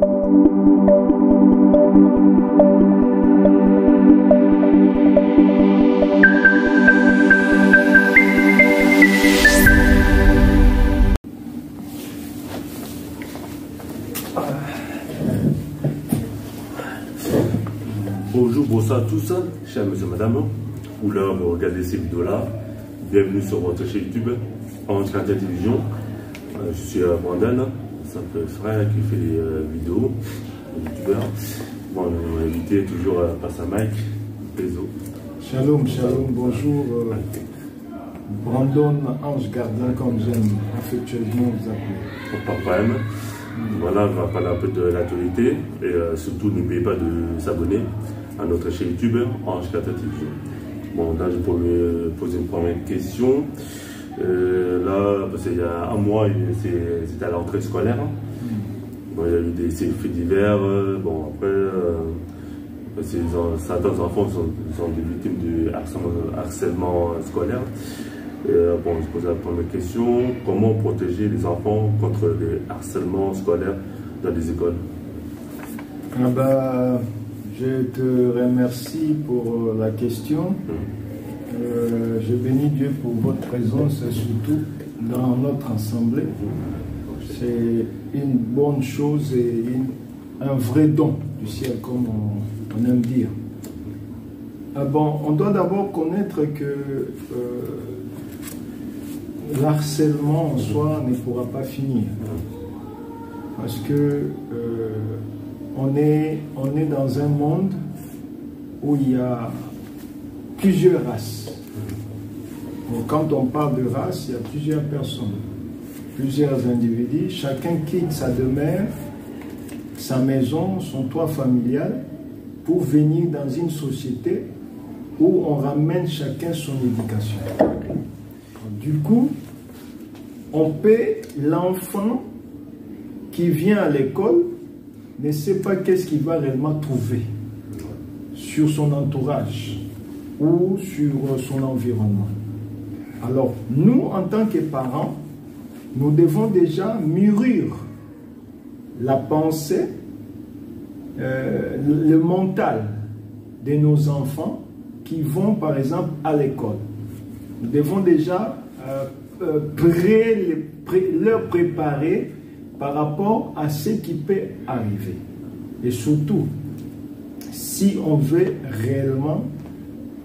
Bonjour, bonsoir à tous, chers monsieur, madame, ou là vous regardez ces vidéos-là. Bienvenue sur votre chaîne YouTube, Ange Carter Télévision. Je suis Brandon, simple frère qui fait des vidéos, youtubeur. Bon, invité toujours par sa mic, Pézo. Shalom, shalom, bonjour. Brandon, Ange Gardien, comme j'aime affectueusement vous appeler. Pas de problème. Voilà, on va parler un peu de l'actualité et surtout n'oubliez pas de s'abonner à notre chaîne YouTube Ange Carter Télévision. Bon, là je peux me poser une première question. Là, parce qu'il y a un mois, c'était à la rentrée scolaire. Bon, il y a eu des faits divers. Bon, après, certains enfants sont des victimes du harcèlement scolaire. Bon, je pose la première question, comment protéger les enfants contre les harcèlements scolaires dans les écoles? Ah bah, je te remercie pour la question. Je bénis Dieu pour votre présence, surtout dans notre assemblée. C'est une bonne chose et un vrai don du ciel, comme on aime dire. Ah bon, on doit d'abord connaître que l'harcèlement en soi ne pourra pas finir. Parce que on est dans un monde où il y a plusieurs races. Donc, quand on parle de race, il y a plusieurs personnes, plusieurs individus. Chacun quitte sa demeure, sa maison, son toit familial pour venir dans une société où on ramène chacun son éducation. Du coup, on paie l'enfant qui vient à l'école, ne sait pas qu'est-ce qu'il va réellement trouver sur son entourage ou sur son environnement. Alors, nous, en tant que parents, nous devons déjà mûrir la pensée, le mental de nos enfants qui vont, par exemple, à l'école. Nous devons déjà leur préparer par rapport à ce qui peut arriver. Et surtout, si on veut réellement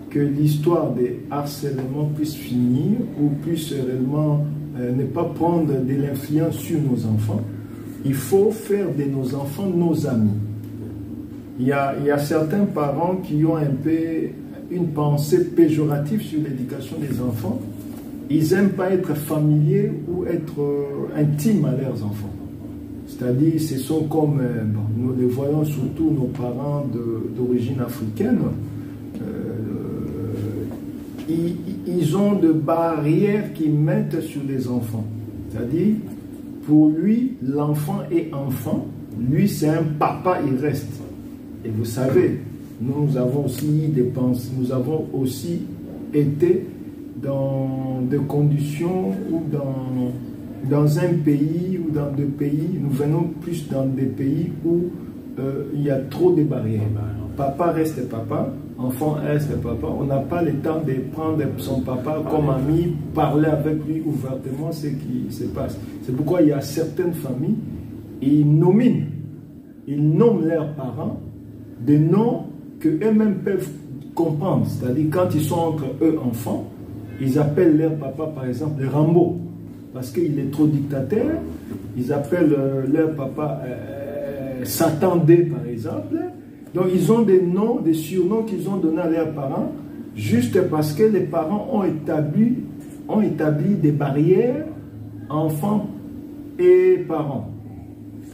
que l'histoire des harcèlements puisse finir ou puisse réellement ne pas prendre de l'influence sur nos enfants, il faut faire de nos enfants nos amis. Il y a certains parents qui ont un peu une pensée péjorative sur l'éducation des enfants. Ils n'aiment pas être familiers ou être intimes à leurs enfants. C'est-à-dire, ce sont comme, nous les voyons surtout nos parents d'origine africaine, ils ont des barrières qu'ils mettent sur les enfants. C'est-à-dire, pour lui, l'enfant est enfant, lui c'est un papa, il reste. Et vous savez, nous avons aussi nous avons aussi été dans des conditions ou dans un pays ou dans deux pays, nous venons plus dans des pays où il y a trop de barrières. Papa reste papa, enfant reste papa. On n'a pas le temps de prendre son papa comme ami, parler avec lui ouvertement ce qui se passe. C'est pourquoi il y a certaines familles, ils nomment leurs parents des noms qu'eux-mêmes peuvent comprendre. C'est-à-dire quand ils sont entre eux enfants, ils appellent leur papa par exemple le Rambo, parce qu'il est trop dictateur. Ils appellent leur papa Satan D par exemple. Donc ils ont des noms, des surnoms qu'ils ont donnés à leurs parents, juste parce que les parents ont établi des barrières, enfants et parents.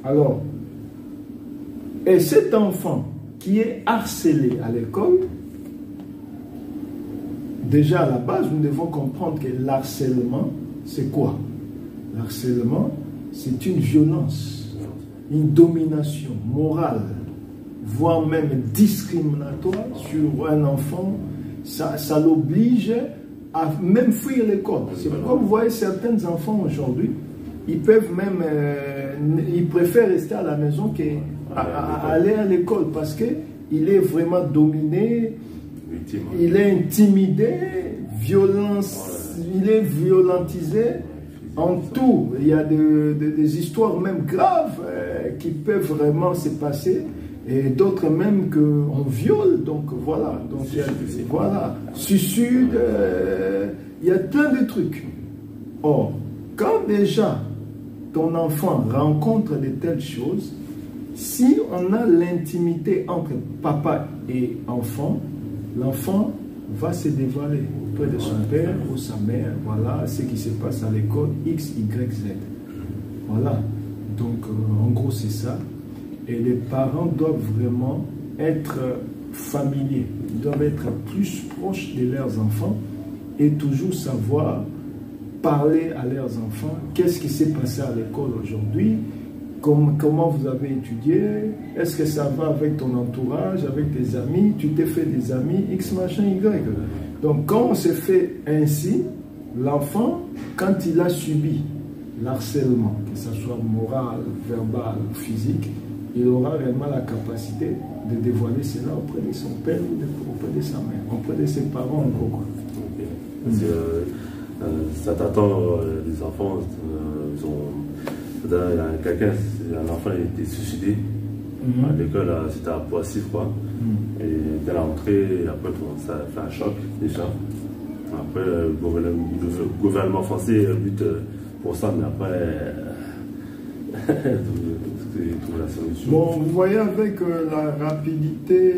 Alors, et cet enfant qui est harcelé à l'école, déjà à la base, nous devons comprendre que l'harcèlement, c'est quoi? L'harcèlement, c'est une violence, une domination morale, voire même discriminatoire sur un enfant. Ça l'oblige à même fuir l'école. C'est pourquoi vous voyez certains enfants aujourd'hui, ils peuvent même il préfère rester à la maison qu'aller à l'école parce qu'il est vraiment dominé, il est intimidé, il est violentisé en tout. Il y a des histoires même graves qui peuvent vraiment se passer et d'autres même qu'on viole. Donc voilà, voilà, suicide, il y a plein de trucs. Or, quand déjà ton enfant rencontre de telles choses, si on a l'intimité entre papa et enfant, l'enfant va se dévoiler auprès de son père ou sa mère. Voilà ce qui se passe à l'école X, Y, Z. Voilà. Donc, en gros, c'est ça. Et les parents doivent vraiment être familiers. Ils doivent être plus proches de leurs enfants et toujours savoir parler à leurs enfants. Qu'est-ce qui s'est passé à l'école aujourd'hui? Comment vous avez étudié? Est-ce que ça va avec ton entourage, avec tes amis? Tu t'es fait des amis X, machin, Y. Donc, quand on s'est fait ainsi, l'enfant, quand il a subi l'harcèlement, que ce soit moral, verbal ou physique, il aura réellement la capacité de dévoiler cela auprès de son père ou auprès de sa mère, auprès de ses parents encore. Okay. Ça t'attend, les enfants, ils ont... Un enfant a été suicidé à l'école, c'était à Poissy, quoi. Et dès la rentrée, après, ça a fait un choc déjà. Après, le gouvernement français lutte pour ça, mais après, trouve la solution. Bon, vous voyez, avec la rapidité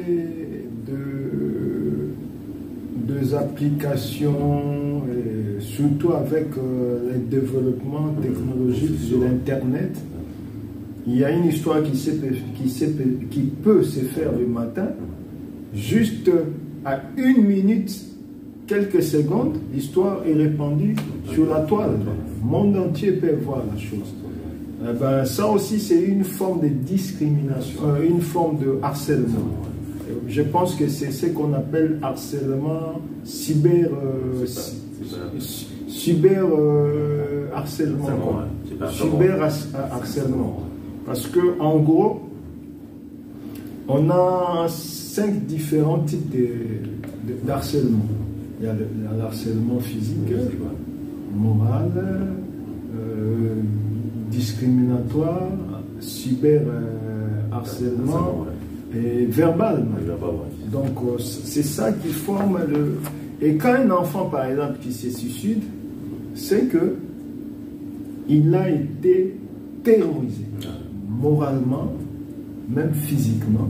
des applications, et surtout avec le développement technologique de l'Internet, il y a une histoire qui peut se faire le matin, juste à 1 minute, quelques secondes, l'histoire est répandue sur la toile. Le monde entier peut voir la chose. Ben, ça aussi, c'est une forme de discrimination, une forme de harcèlement. Je pense que c'est ce qu'on appelle harcèlement, cyber harcèlement. Cyber harcèlement. Parce que en gros, on a 5 différents types d'harcèlement. Il y a l'harcèlement physique, moral, discriminatoire, cyber harcèlement et verbal. Donc c'est ça qui forme le... Et quand un enfant, par exemple, qui se suicide, c'est que il a été terrorisé, moralement, même physiquement.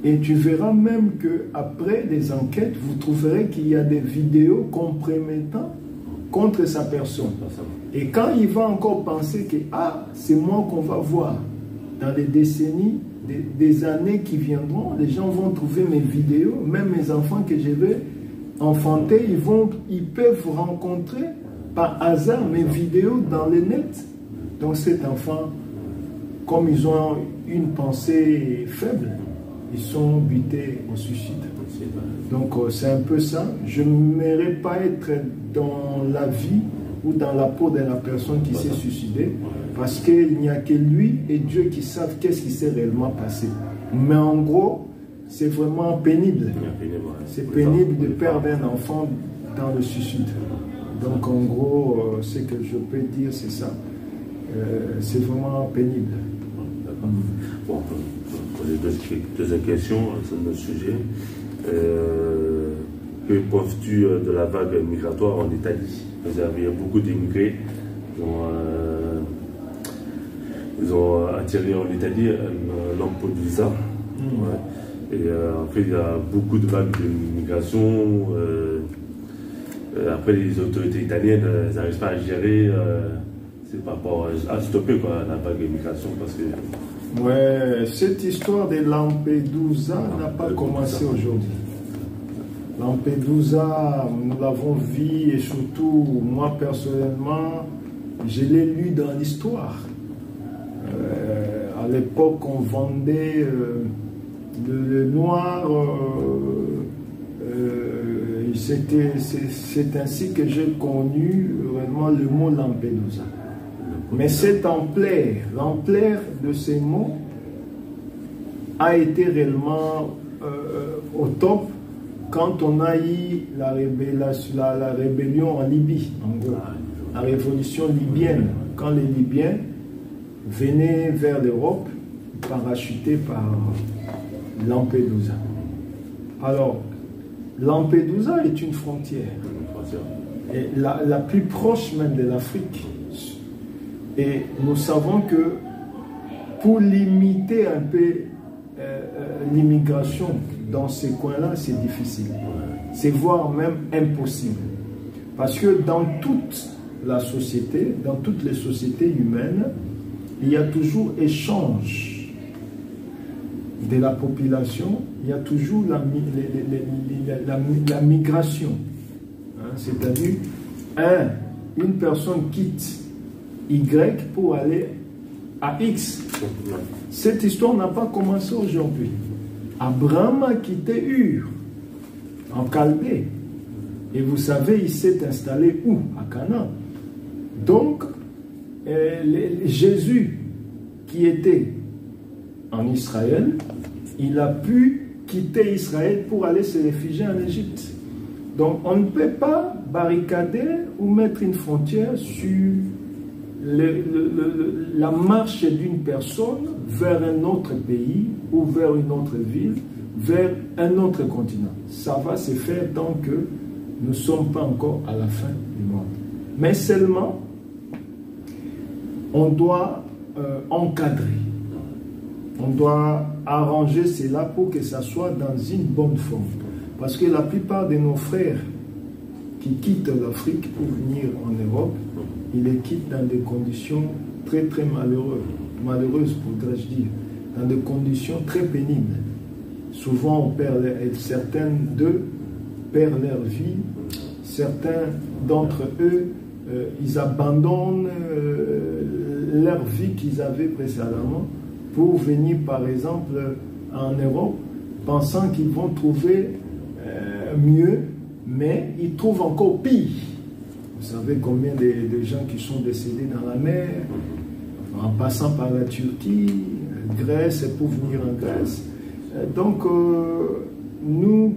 Et tu verras même qu'après les enquêtes, vous trouverez qu'il y a des vidéos compromettant contre sa personne. Et quand il va encore penser que c'est moi qu'on va voir dans les décennies, des années qui viendront, les gens vont trouver mes vidéos, même mes enfants que je vais enfanter, ils peuvent rencontrer par hasard mes vidéos dans le net. Donc cet enfant, comme ils ont une pensée faible, ils sont butés au suicide. Donc c'est un peu ça. Je n'aimerais pas être dans la vie ou dans la peau de la personne qui s'est suicidée, parce qu'il n'y a que lui et Dieu qui savent qu'est-ce qui s'est réellement passé. Mais en gros, c'est vraiment pénible. C'est pénible de perdre un enfant dans le suicide. Donc en gros, ce que je peux dire, c'est ça. C'est vraiment pénible. Bon, pour les deuxième question sur notre sujet, que penses-tu de la vague migratoire en Italie? Il y a beaucoup d'immigrés. Ils ont atterri en Italie Lampedusa. Ouais. Et en fait, il y a beaucoup de vagues de migration. Après, les autorités italiennes, elles n'arrivent pas à gérer. C'est par rapport à stopper la vague de migration. Parce que... Ouais, cette histoire de Lampedusa n'a pas commencé aujourd'hui. Lampedusa, nous l'avons vu et surtout, moi personnellement, je l'ai lu dans l'histoire. À l'époque, on vendait le noir. C'est ainsi que j'ai connu vraiment le mot Lampedusa. Mais cette ampleur, l'ampleur de ces mots a été réellement au top quand on a eu la rébellion en Libye, en gros, la révolution libyenne, quand les Libyens venaient vers l'Europe, parachutés par Lampedusa. Alors, Lampedusa est une frontière, et la plus proche même de l'Afrique. Et nous savons que pour limiter un peu l'immigration dans ces coins-là, c'est difficile. C'est voire même impossible. Parce que dans toute la société, dans toutes les sociétés humaines, il y a toujours échange de la population, il y a toujours la migration. Hein, c'est-à-dire, une personne quitte Y pour aller à X. Cette histoire n'a pas commencé aujourd'hui. Abraham a quitté Ur, en Chaldée. Et vous savez, il s'est installé où? À Canaan. Donc, Jésus, qui était en Israël, il a pu quitter Israël pour aller se réfugier en Égypte. Donc, on ne peut pas barricader ou mettre une frontière sur la marche d'une personne vers un autre pays ou vers une autre ville, vers un autre continent. Ça va se faire tant que nous ne sommes pas encore à la fin du monde. Mais seulement, on doit encadrer. On doit arranger cela pour que ça soit dans une bonne forme. Parce que la plupart de nos frères qui quittent l'Afrique pour venir en Europe, ils les quittent dans des conditions très très malheureuses, voudrais-je dire, dans des conditions très pénibles. Souvent, on perd, certains d'eux perdent leur vie, certains d'entre eux, ils abandonnent leur vie qu'ils avaient précédemment pour venir, par exemple, en Europe, pensant qu'ils vont trouver mieux, mais ils trouvent encore pire. Vous savez combien de gens qui sont décédés dans la mer, en passant par la Turquie, Grèce, pour venir en Grèce. Donc, nous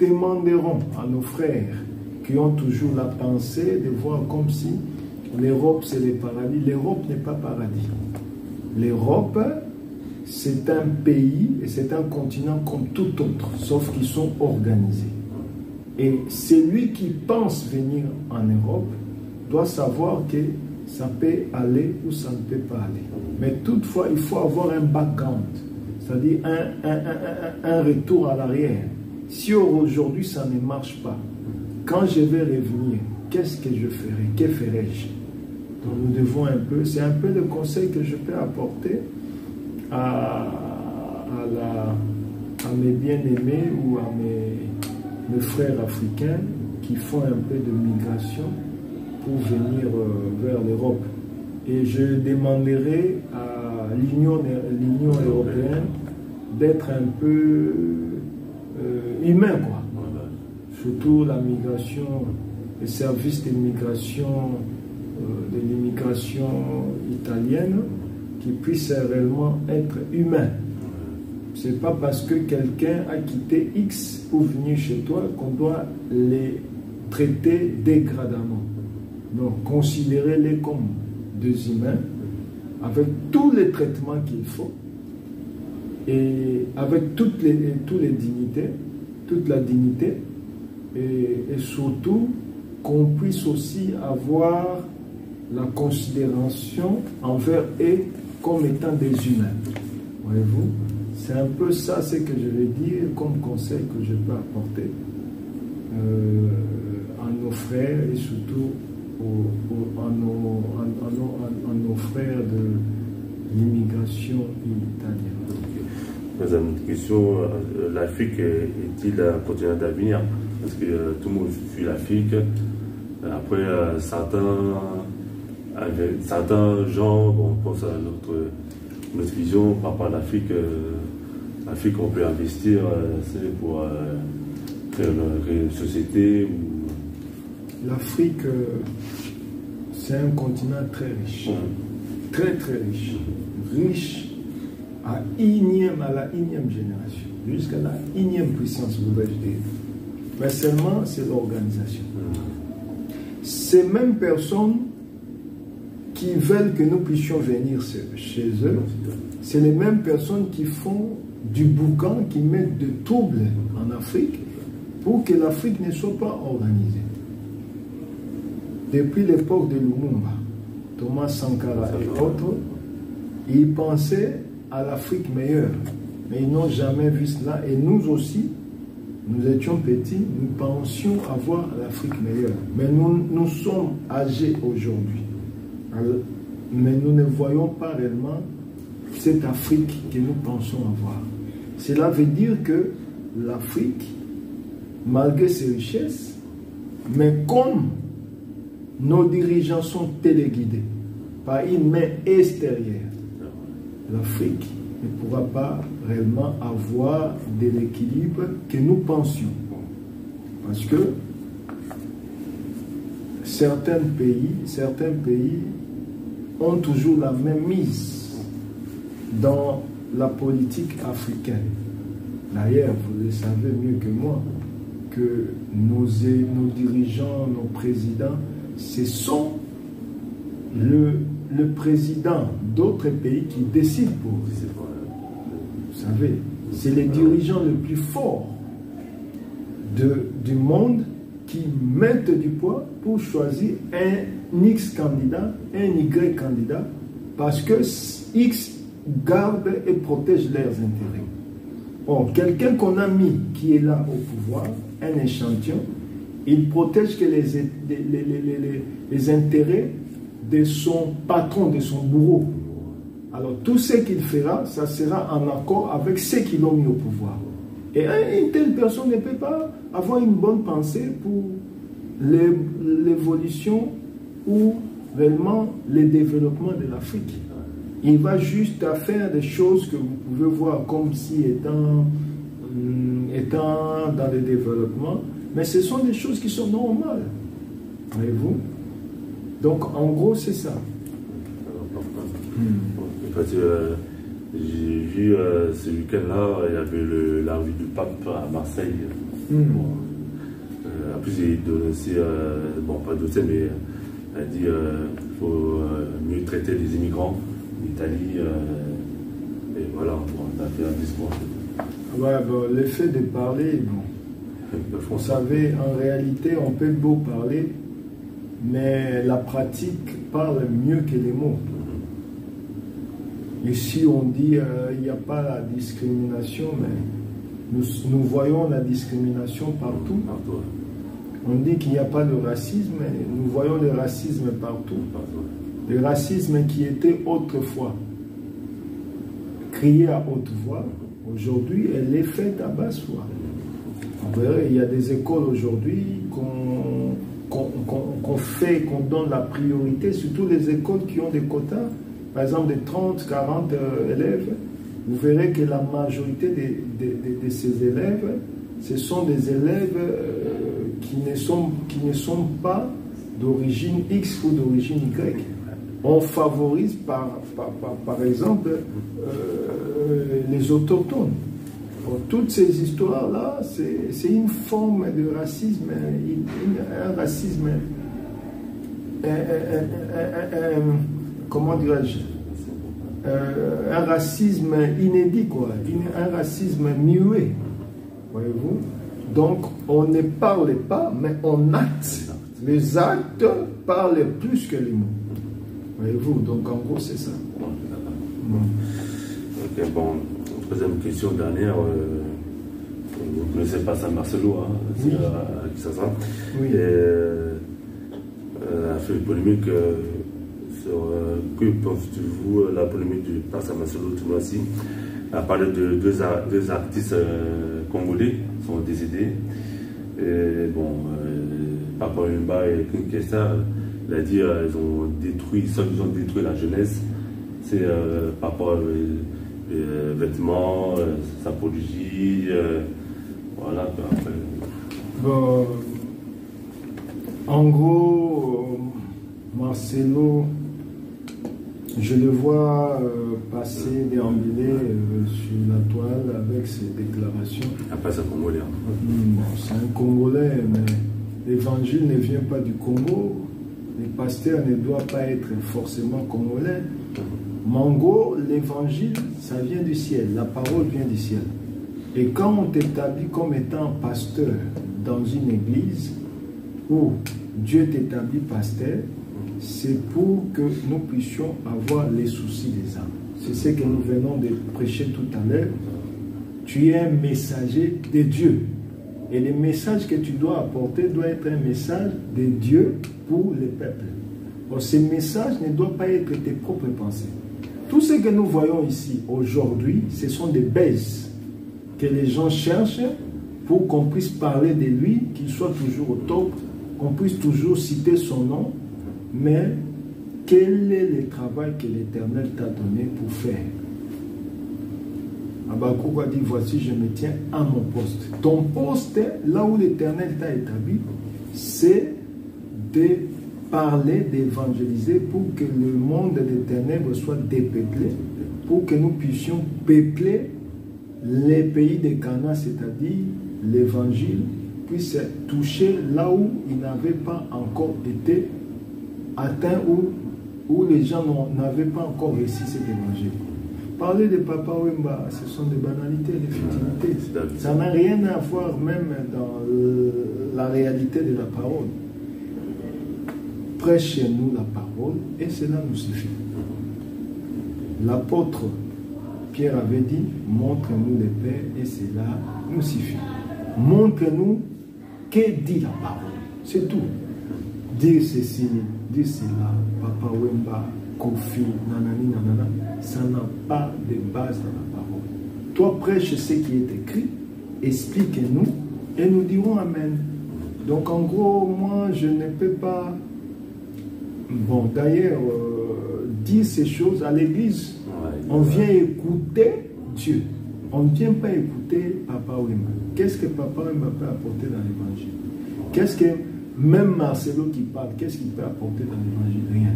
demanderons à nos frères qui ont toujours la pensée de voir comme si l'Europe c'est le paradis. L'Europe n'est pas paradis. L'Europe, c'est un pays et c'est un continent comme tout autre, sauf qu'ils sont organisés. Et celui qui pense venir en Europe doit savoir que ça peut aller ou ça ne peut pas aller. Mais toutefois, il faut avoir un background, c'est-à-dire un retour à l'arrière. Si aujourd'hui ça ne marche pas, quand je vais revenir, qu'est-ce que je ferai? Que ferai-je? Donc nous devons un peu, c'est un peu le conseil que je peux apporter à mes bien-aimés ou à mes frères africains qui font un peu de migration pour venir vers l'Europe. Et je demanderai à l'Union européenne d'être un peu humain, quoi. Surtout la migration, les services de l'immigration italienne, qui puissent réellement être humains. C'est pas parce que quelqu'un a quitté X pour venir chez toi qu'on doit les traiter dégradamment. Donc, considérez-les comme des humains, avec tous les traitements qu'il faut, et avec toutes les dignités, toute la dignité, et surtout qu'on puisse aussi avoir la considération envers eux comme étant des humains. Voyez-vous? C'est un peu ça ce que je vais dire comme conseil que je peux apporter à nos frères et surtout à nos frères de l'immigration italienne. Madame, une question, l'Afrique est-il un continent d'avenir? Parce que tout le monde suit l'Afrique. Après, certains gens, bon, on pense à notre vision par rapport à l'Afrique. L'Afrique, on peut investir, c'est pour créer une société. L'Afrique, c'est un continent très riche. très très riche. Riche à la énième génération, jusqu'à la énième puissance, voudrais-je dire. Mais seulement c'est l'organisation. Ces mêmes personnes qui veulent que nous puissions venir chez eux, c'est les mêmes personnes qui font du boucan, qui mettent de troubles en Afrique pour que l'Afrique ne soit pas organisée. Depuis l'époque de Lumumba, Thomas Sankara et autres, ils pensaient à l'Afrique meilleure, mais ils n'ont jamais vu cela. Et nous aussi, nous étions petits, nous pensions avoir l'Afrique meilleure. Mais nous sommes âgés aujourd'hui. Mais nous ne voyons pas réellement cette Afrique que nous pensons avoir. Cela veut dire que l'Afrique, malgré ses richesses, mais comme nos dirigeants sont téléguidés par une main extérieure, l'Afrique ne pourra pas réellement avoir de l'équilibre que nous pensions. Parce que certains pays ont toujours la même mise dans la politique africaine. D'ailleurs, vous le savez mieux que moi, que nos dirigeants, nos présidents, ce sont le président d'autres pays qui décide pour eux. Vous savez, c'est les dirigeants les plus forts du monde qui mettent du poids pour choisir un X candidat, un Y candidat, parce que X garde et protège leurs intérêts. Or, quelqu'un qu'on a mis, qui est là au pouvoir, un échantillon, il protège que les intérêts de son patron, de son bourreau. Alors, tout ce qu'il fera, ça sera en accord avec ceux qui l'ont mis au pouvoir. Et une telle personne ne peut pas avoir une bonne pensée pour l'évolution ou réellement le développement de l'Afrique. Il va juste faire des choses que vous pouvez voir comme si étant dans le développement, mais ce sont des choses qui sont normales. Voyez-vous? Donc, en gros, c'est ça. Parce que j'ai vu ce week-end-là, il y avait l'arrivée du pape à Marseille. En plus, il donne aussi, bon, pas d'autres, mais il a dit qu'il faut mieux traiter les immigrants en Italie. Et voilà, on a fait un discours. Ouais, bon, le fait de parler, bon, vous savez, en réalité, on peut beau parler, mais la pratique parle mieux que les mots. Ici, on dit il n'y a pas la discrimination, mais nous voyons la discrimination partout. On dit qu'il n'y a pas de racisme, mais nous voyons le racisme partout. Le racisme qui était autrefois crié à haute voix, aujourd'hui, elle est faite à basse voix. Il y a des écoles aujourd'hui qu'on donne la priorité, surtout les écoles qui ont des quotas, par exemple de 30, 40 élèves. Vous verrez que la majorité de ces élèves, ce sont des élèves qui ne sont pas d'origine X ou d'origine Y. On favorise par exemple les autochtones. Bon, toutes ces histoires-là, c'est une forme de racisme, un racisme, comment dirais-je, un racisme inédit, quoi, un racisme muet, voyez-vous. Donc, on ne parle pas, mais on acte. Les actes parlent plus que les mots. Voyez-vous, donc en gros, c'est ça. Bon. Ok, bon, troisième question dernière. Vous ne connaissez pas San Marcelo, hein, oui. À Kinshasa. Oui. A fait une polémique sur que pensez-vous la polémique du Parc San Marcelo ce mois-ci. A parlé de deux artistes congolais qui sont décédés. Et bon, Papa Wemba et Kinkesa, il a dit ils ont détruit la jeunesse. C'est par rapport aux vêtements, sa apologie, voilà. Après. Bon, en gros, Marcelo, Je le vois passer, déambuler sur la toile avec ses déclarations. Après, c'est un Congolais. C'est un Congolais, mais l'évangile ne vient pas du Congo. Les pasteurs ne doivent pas être forcément congolais. Mango, l'évangile, ça vient du ciel. La parole vient du ciel. Et quand on t'établit comme étant pasteur dans une église où Dieu t'établit pasteur, c'est pour que nous puissions avoir les soucis des âmes. C'est ce que nous venons de prêcher tout à l'heure. Tu es un messager de Dieu. Et le message que tu dois apporter doit être un message de Dieu pour le peuple. Or, ce message ne doit pas être tes propres pensées. Tout ce que nous voyons ici aujourd'hui, ce sont des baises que les gens cherchent pour qu'on puisse parler de lui, qu'il soit toujours au top, qu'on puisse toujours citer son nom. Mais quel est le travail que l'Éternel t'a donné pour faire? Habakkuk a dit, voici, je me tiens à mon poste. Ton poste, là où l'Éternel t'a établi, c'est de parler, d'évangéliser pour que le monde des ténèbres soit dépeuplé, pour que nous puissions peupler les pays de Canaan, c'est-à-dire l'évangile puisse toucher là où il n'avait pas encore été atteint, où les gens n'avaient pas encore réussi cet évangile. Parler de Papa Wemba, ce sont des banalités, des futilités. Ça n'a rien à voir même dans la réalité de la parole. Prêchez-nous la parole et cela nous suffit. L'apôtre Pierre avait dit, montre-nous le Père et cela nous suffit. Montre-nous que dit la parole. C'est tout. Dire ceci, dire cela, Papa Wemba, Kofi, nanani, nanana, ça n'a pas de base dans la parole. Toi, prêche ce qui est écrit, explique-nous et nous dirons Amen. Donc en gros, moi, je ne peux pas... Bon, d'ailleurs, dire ces choses à l'église, on vient écouter Dieu. On ne vient pas écouter Papa Wemba. Qu'est-ce que Papa Wemba peut apporter dans l'évangile? Qu'est-ce que... Même Marcelo qui parle, qu'est-ce qu'il peut apporter dans l'évangile? Rien.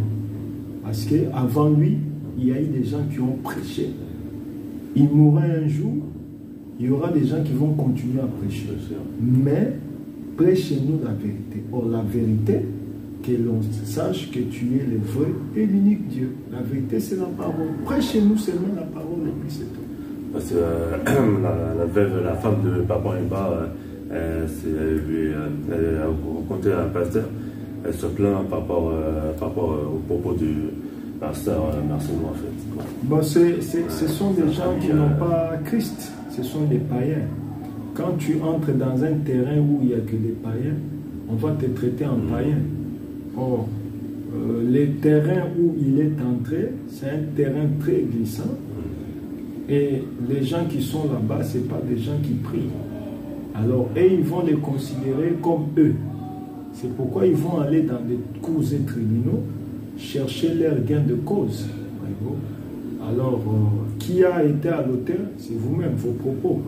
Parce qu'avant lui, il y a eu des gens qui ont prêché. Il mourra un jour, il y aura des gens qui vont continuer à prêcher. Mais prêchez-nous la vérité. Or, la vérité, que l'on sache que tu es le vrai et l'unique Dieu. La vérité, c'est la parole. Prêchez-nous seulement la parole et puis c'est tout. Parce que la veuve, la femme de Papa Wemba, elle a rencontré un pasteur, elle se plaint par rapport au propos du pasteur Marcelo en fait. Bon, ce sont des gens qui n'ont pas Christ, ce sont des païens. Quand tu entres dans un terrain où il n'y a que des païens, on va te traiter en païen. Or, le terrain où il est entré, c'est un terrain très glissant. Et les gens qui sont là-bas, ce n'est pas des gens qui prient. Alors, et ils vont les considérer comme eux. C'est pourquoi ils vont aller dans des cours et tribunaux chercher leur gain de cause. Alors, qui a été à l'auteur? C'est vous-même, vos propos.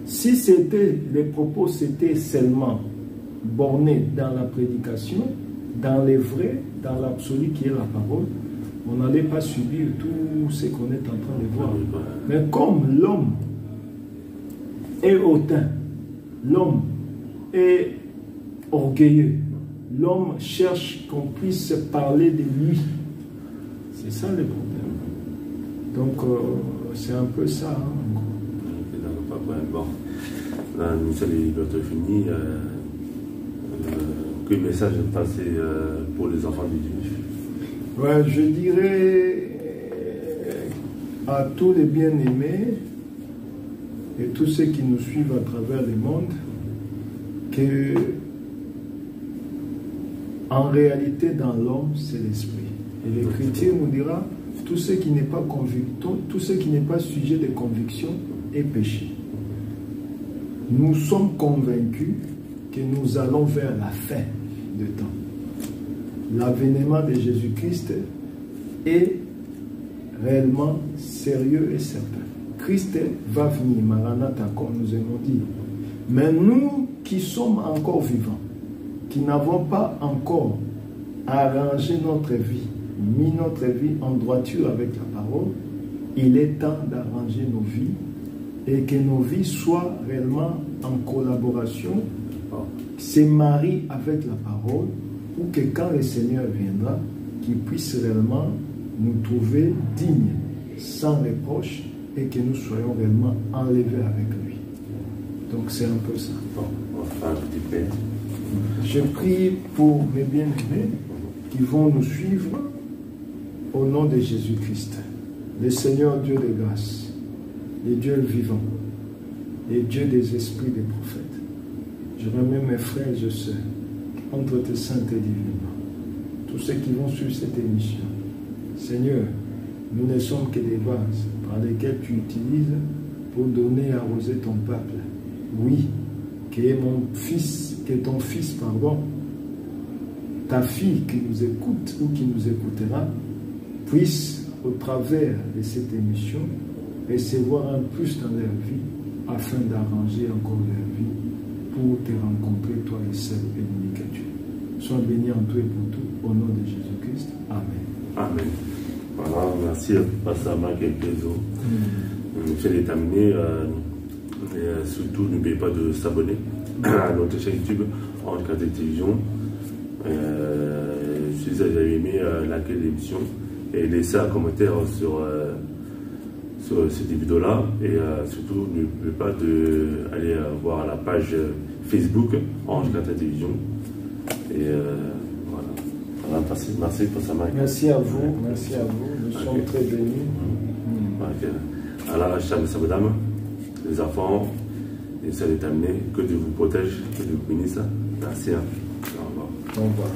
Si c'était les propos, c'était seulement borné dans la prédication, dans les vrais, dans l'absolu qui est la parole, on n'allait pas subir tout ce qu'on est en train de voir. Mais comme l'homme est hautain, l'homme est orgueilleux, l'homme cherche qu'on puisse parler de lui. C'est ça le problème. Donc, c'est un peu ça. Hein. Bon, là, nous sommes bientôt finis. Quel message est passé pour les enfants du Dieu? Ouais, je dirais à tous les bien-aimés et tous ceux qui nous suivent à travers le monde que en réalité dans l'homme c'est l'esprit. Et l'Écriture nous dira tout ce qui n'est pas conviction, tout ce qui n'est pas sujet de conviction est péché. Nous sommes convaincus que nous allons vers la fin de temps. L'avènement de Jésus-Christ est réellement sérieux et certain. Christ va venir, Maranatha, comme nous aimons dire. Mais nous qui sommes encore vivants, qui n'avons pas encore arrangé notre vie mis notre vie en droiture avec la parole, il est temps d'arranger nos vies et que nos vies soient réellement en collaboration, se marient avec la parole, ou que quand le Seigneur viendra, qu'il puisse réellement nous trouver dignes, sans reproche, et que nous soyons réellement enlevés avec lui. Donc c'est un peu ça. Bon, on va faire un petit peu. Je prie pour mes bien-aimés qui vont nous suivre au nom de Jésus-Christ, le Seigneur Dieu de grâce, le Dieu vivant, le Dieu des esprits des prophètes. Je remets mes frères et sœurs entre tes saintes et divinement. Tous ceux qui vont suivre cette émission. Seigneur, nous ne sommes que des vases par lesquels tu utilises pour donner à arroser ton peuple. Oui, que ton fils, ta fille qui nous écoute ou qui nous écoutera, puisse, au travers de cette émission, recevoir un plus dans leur vie, afin d'arranger encore leur vie pour te rencontrer, toi le seul et l'unique Dieu. Sois béni en tout et pour tout, au nom de Jésus-Christ. Amen. Amen. Voilà, merci Pasteur Marc et Pézo. Je vais terminer. Surtout, n'oubliez pas de s'abonner à notre chaîne YouTube en cas de télévision. Si vous avez aimé laquelle l'émission, et laissez un commentaire sur cette vidéo-là. Et surtout, n'oubliez pas d'aller voir la page Facebook Ange Carter Télévision. Et voilà. Merci pour ça, Mike. Merci à vous, merci à vous. Nous sommes très bénis. Alors, chers mesdames, les enfants, et ça est terminé. Que Dieu vous protège, que Dieu vous bénisse. Merci. Au revoir. Au revoir.